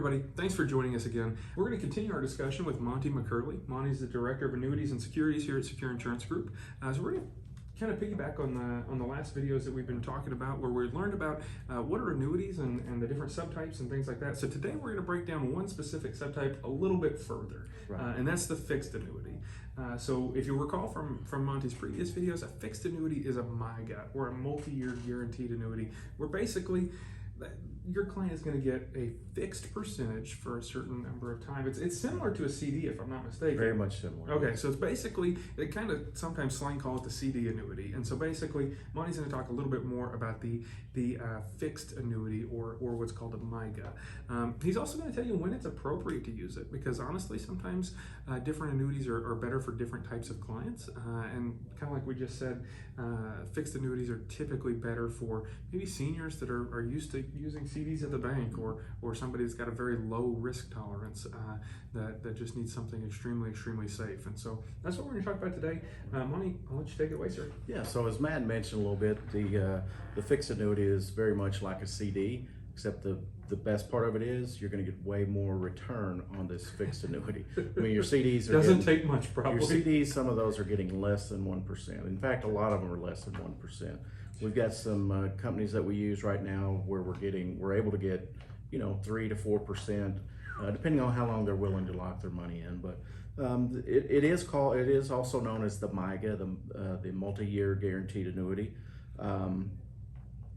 everybody, thanks for joining us again. We're going to continue our discussion with Monty McCurley. Monty's the Director of Annuities and Securities here at Secure Insurance Group. So we're going to kind of piggyback on the last videos that we've been talking about, where we learned about what are annuities and the different subtypes and things like that. So today we're going to break down one specific subtype a little bit further, and that's the fixed annuity. So if you recall from Monty's previous videos, a fixed annuity is a MYGA, or a multi-year guaranteed annuity, where basically your client is going to get a fixed percentage for a certain number of time. It's similar to a CD, if I'm not mistaken. Very much similar. Okay, so it's basically, they kind of sometimes slang call it the CD annuity. And so basically, Monty's going to talk a little bit more about the fixed annuity, or what's called a MYGA. He's also going to tell you when it's appropriate to use it, because honestly, sometimes different annuities are better for different types of clients. And kind of like we just said, fixed annuities are typically better for maybe seniors that are used to using CDs at the bank, or somebody that's got a very low risk tolerance that just needs something extremely safe. And so that's what we're going to talk about today. Monty, I'll let you take it away, sir. Yeah, so as Matt mentioned a little bit, the fixed annuity is very much like a CD, except the best part of it is you're going to get way more return on this fixed annuity. I mean, your CDs are doesn't take much, probably. Your CDs, some of those are getting less than 1%. In fact, a lot of them are less than 1%. We've got some companies that we use right now where we're able to get 3 to 4%, depending on how long they're willing to lock their money in. But it is also known as the MYGA, the multi-year guaranteed annuity.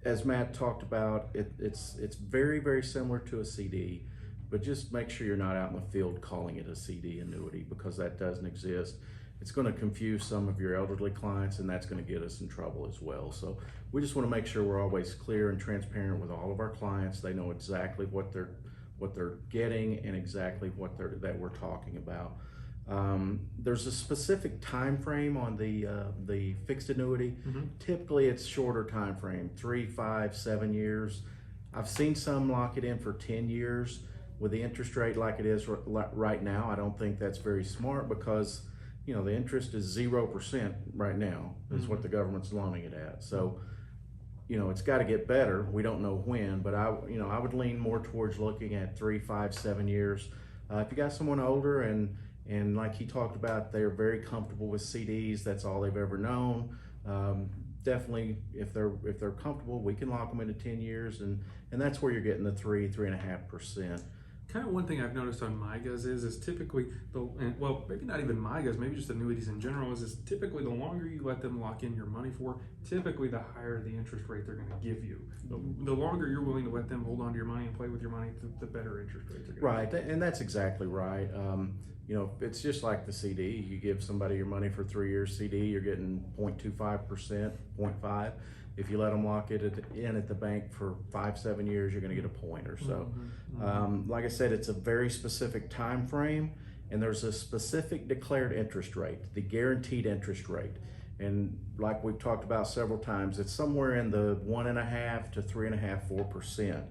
As Matt talked about, it's very similar to a CD, but just make sure you're not out in the field calling it a CD annuity, because that doesn't exist. It's going to confuse some of your elderly clients, and that's going to get us in trouble as well. So we just want to make sure we're always clear and transparent with all of our clients. They know exactly what they're getting and exactly that we're talking about. There's a specific time frame on the fixed annuity. Typically it's shorter time frame, 3, 5, 7 years. I've seen some lock it in for 10 years. With the interest rate like it is right now, I don't think that's very smart, because the interest is 0% right now is what the government's loaning it at. So it's got to get better. We don't know when, but I would lean more towards looking at 3, 5, 7 years. If you got someone older and like he talked about, they're very comfortable with CDs, that's all they've ever known. Definitely, if they're comfortable, we can lock them into 10 years, and that's where you're getting the 3.5%. Kind of one thing I've noticed on MYGAs is typically, well, maybe not even MYGAs, maybe just annuities in general, is typically the longer you let them lock in your money for, typically the higher the interest rate they're going to give you. The longer you're willing to let them hold on to your money and play with your money, the better interest rates are going to be. Right, and that's exactly right. It's just like the CD. You give somebody your money for 3 years CD, you're getting 0.25%, 0.5. If you let them lock it in at the bank for 5, 7 years, you're going to get a point or so. Like I said, it's a very specific time frame, and there's a specific declared interest rate, the guaranteed interest rate. And like we've talked about several times, it's somewhere in the 1.5 to 3.5, 4%.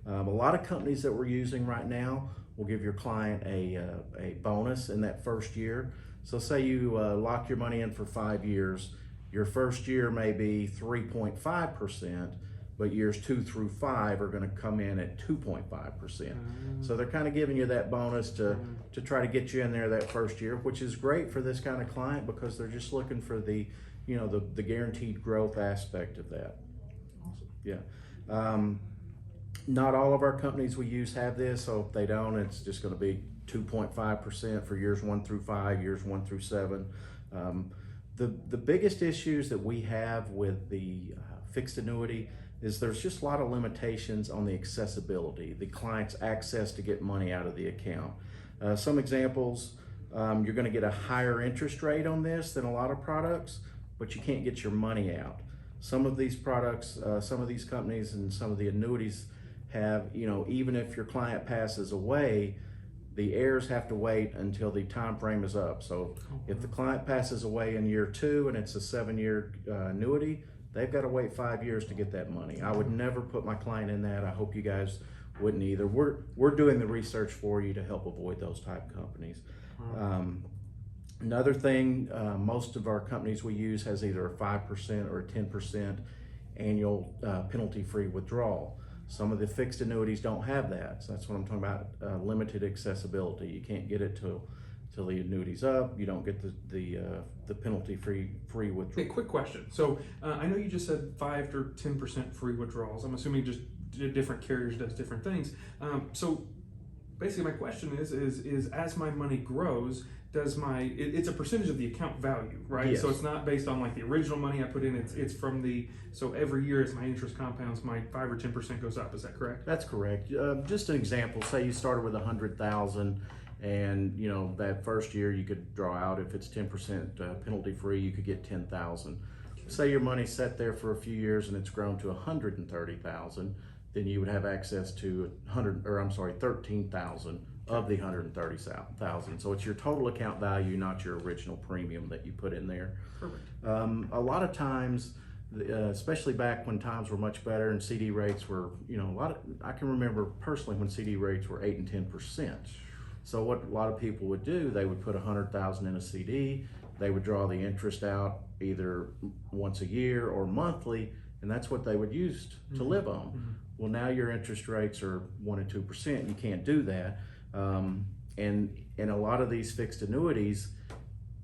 A lot of companies that we're using right now will give your client a bonus in that first year. So say you lock your money in for 5 years. Your first year may be 3.5%, but years 2 through 5 are going to come in at 2.5%. So they're kind of giving you that bonus to try to get you in there that first year, which is great for this kind of client, because they're just looking for the guaranteed growth aspect of that. Awesome. Yeah. Not all of our companies we use have this, so if they don't, it's just going to be 2.5% for years 1 through 5, years 1 through 7. The biggest issues that we have with the fixed annuity is there's just a lot of limitations on the accessibility, the client's access to get money out of the account. Some examples, you're going to get a higher interest rate on this than a lot of products, but you can't get your money out. Some of these products, some of these companies and some of the annuities have, even if your client passes away, the heirs have to wait until the time frame is up. So if the client passes away in year 2 and it's a 7-year annuity, they've got to wait 5 years to get that money. I would never put my client in that. I hope you guys wouldn't either. We're doing the research for you to help avoid those type of companies. Another thing, most of our companies we use has either a 5% or a 10% annual penalty-free withdrawal. Some of the fixed annuities don't have that. So that's what I'm talking about, limited accessibility. You can't get it till the annuity's up. You don't get the penalty-free withdrawal. Hey, quick question. So I know you just said 5 to 10% free withdrawals. I'm assuming just different carriers does different things. So basically, my question is as my money grows, does it's a percentage of the account value, right? Yes. So it's not based on like the original money I put in. It's from so every year as my interest compounds, my 5 or 10% goes up. Is that correct? That's correct. Just an example. Say you started with 100,000. And that first year you could draw out, if it's 10% penalty free, you could get 10,000. Say your money sat there for a few years and it's grown to 130,000, then you would have access to 13,000 of the 130,000. So it's your total account value, not your original premium that you put in there. Perfect. A lot of times, especially back when times were much better and CD rates were, I can remember personally when CD rates were 8 and 10%. So what a lot of people would do, they would put 100,000 in a CD, they would draw the interest out either once a year or monthly, and that's what they would use to live on. Mm-hmm. Well, now your interest rates are 1 and 2%. You can't do that, and a lot of these fixed annuities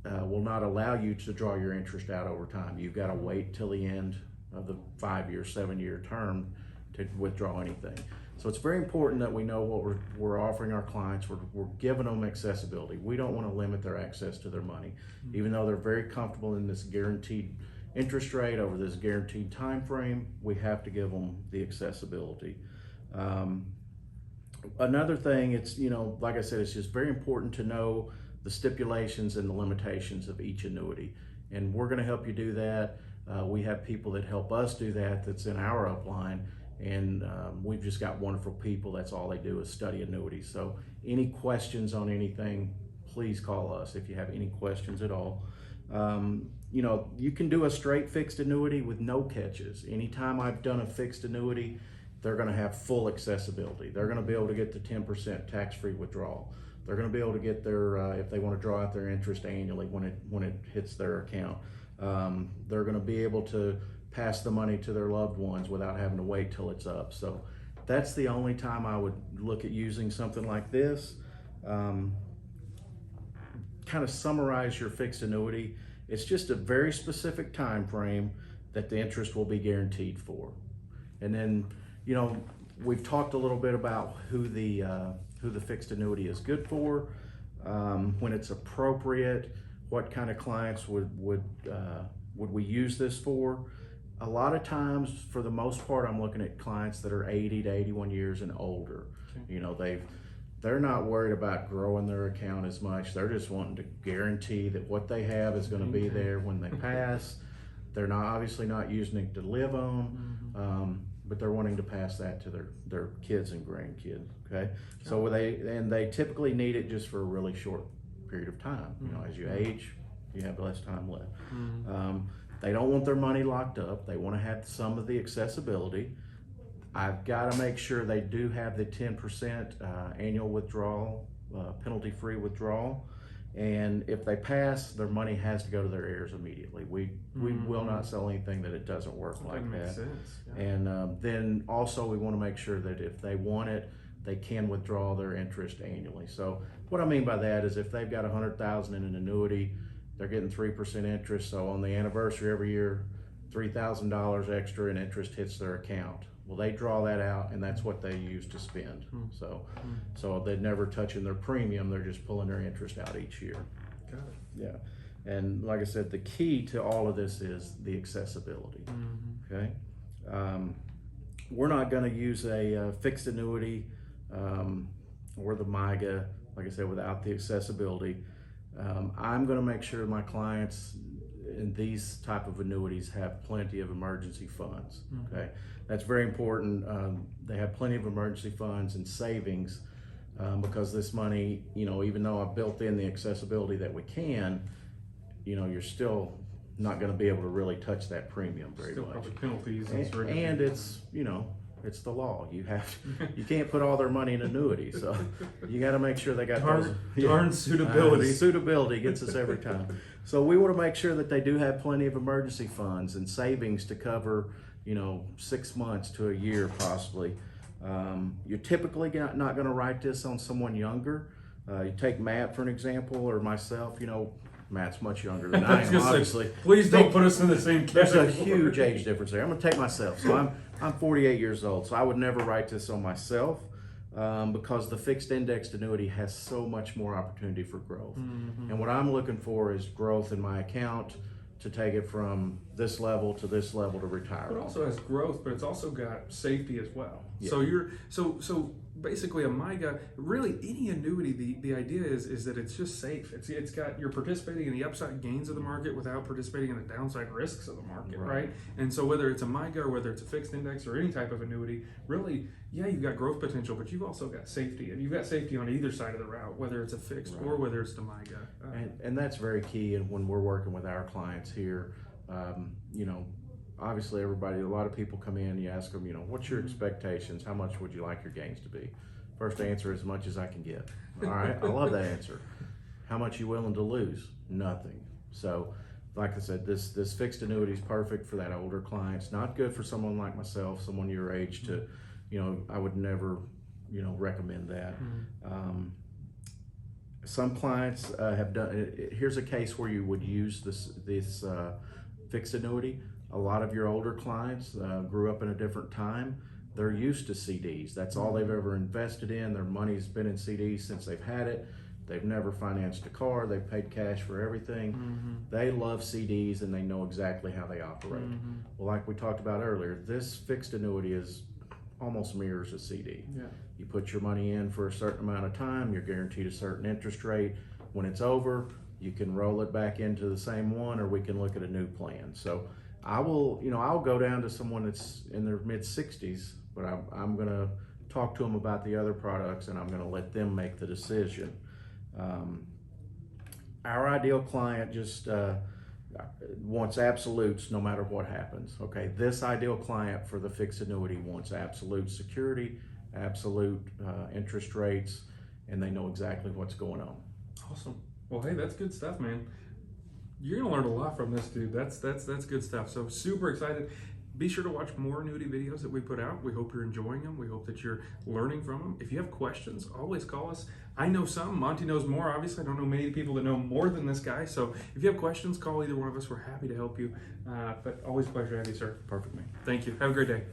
will not allow you to draw your interest out over time. You've got to wait till the end of the 5-year, 7-year term to withdraw anything. So it's very important that we know what we're offering our clients. We're giving them accessibility. We don't want to limit their access to their money. Mm-hmm. Even though they're very comfortable in this guaranteed interest rate over this guaranteed time frame, we have to give them the accessibility. Another thing, it's, like I said, it's just very important to know the stipulations and the limitations of each annuity. And we're going to help you do that. We have people that help us do that, that's in our upline. And we've just got wonderful people. That's all they do is study annuities. So any questions on anything, please call us if you have any questions at all. You can do a straight fixed annuity with no catches. Anytime I've done a fixed annuity, they're going to have full accessibility. They're going to be able to get the 10% tax-free withdrawal. They're going to be able to get their, if they want to draw out their interest annually when it hits their account. They're going to be able to pass the money to their loved ones without having to wait till it's up. So that's the only time I would look at using something like this. Kind of summarize your fixed annuity. It's just a very specific time frame that the interest will be guaranteed for. And then, we've talked a little bit about who the fixed annuity is good for, when it's appropriate, what kind of clients would we use this for. A lot of times, for the most part, I'm looking at clients that are 80 to 81 years and older. Okay. They're not worried about growing their account as much. They're just wanting to guarantee that what they have is going to be there when they pass. They're obviously not using it to live on, but they're wanting to pass that to their kids and grandkids. Okay, so they typically need it just for a really short period of time. As you age, you have less time left. They don't want their money locked up. They want to have some of the accessibility. I've got to make sure they do have the 10% annual withdrawal, penalty-free withdrawal. And if they pass, their money has to go to their heirs immediately. We will not sell anything that it doesn't work like that. Makes sense. Yeah. And then also we want to make sure that if they want it, they can withdraw their interest annually. So what I mean by that is if they've got $100,000 in an annuity, they're getting 3% interest. So on the anniversary every year, $3,000 extra in interest hits their account. Well, they draw that out, and that's what they use to spend. So they're never touching their premium. They're just pulling their interest out each year. Got it. Yeah. And like I said, the key to all of this is the accessibility. Okay. We're not going to use a fixed annuity or the MIGA, like I said, without the accessibility. I'm going to make sure my clients in these type of annuities have plenty of emergency funds. Okay, that's very important. They have plenty of emergency funds and savings because this money, even though I've built in the accessibility that we can, you're still not going to be able to really touch that premium very much. Probably penalties and it's it's the law. You can't put all their money in annuities, so you got to make sure they got darn suitability. Suitability gets us every time. So we want to make sure that they do have plenty of emergency funds and savings to cover, 6 months to a year possibly. You're typically not going to write this on someone younger. You take Matt for an example, or myself. Matt's much younger than I am, obviously. Please don't put us in the same There's category. a huge age difference there. I'm going to take myself. So I'm 48 years old, so I would never write this on myself because the fixed indexed annuity has so much more opportunity for growth. And what I'm looking for is growth in my account to take it from this level to this level to retire. It also has growth, but it's also got safety as well. Yeah. So basically a MIGA, really any annuity, the idea is that it's just safe. It's got, you're participating in the upside gains of the market without participating in the downside risks of the market, right? And so whether it's a MIGA or whether it's a fixed index or any type of annuity, really, yeah, you've got growth potential, but you've also got safety, and you've got safety on either side of the route, whether it's a fixed or whether it's the MIGA. And that's very key. And when we're working with our clients here, obviously a lot of people come in, you ask them, what's your expectations? How much would you like your gains to be? First answer, as much as I can get. All right, I love that answer. How much you willing to lose? Nothing. So, like I said, this fixed annuity is perfect for that older client. It's not good for someone like myself, someone your age to, I would never, recommend that. Some clients have done, here's a case where you would use this fixed annuity. A lot of your older clients grew up in a different time. They're used to CDs. That's all they've ever invested in. Their money's been in CDs since they've had it. They've never financed a car. They've paid cash for everything. They love CDs and they know exactly how they operate. Well, like we talked about earlier, this fixed annuity is almost mirrors a CD. Yeah. You put your money in for a certain amount of time, you're guaranteed a certain interest rate. When it's over, you can roll it back into the same one, or we can look at a new plan. So I'll go down to someone that's in their mid 60s, but I'm going to talk to them about the other products, and I'm going to let them make the decision. Our ideal client just wants absolutes no matter what happens. Okay, this ideal client for the fixed annuity wants absolute security, absolute interest rates, and they know exactly what's going on. Awesome. Well, hey, that's good stuff, man. You're gonna learn a lot from this, dude. That's good stuff. So super excited. Be sure to watch more annuity videos that we put out. We hope you're enjoying them. We hope that you're learning from them. If you have questions, always call us. I know some. Monty knows more. Obviously, I don't know many people that know more than this guy. So if you have questions, call either one of us. We're happy to help you. But always a pleasure to have you, sir. Perfect, man. Thank you. Have a great day.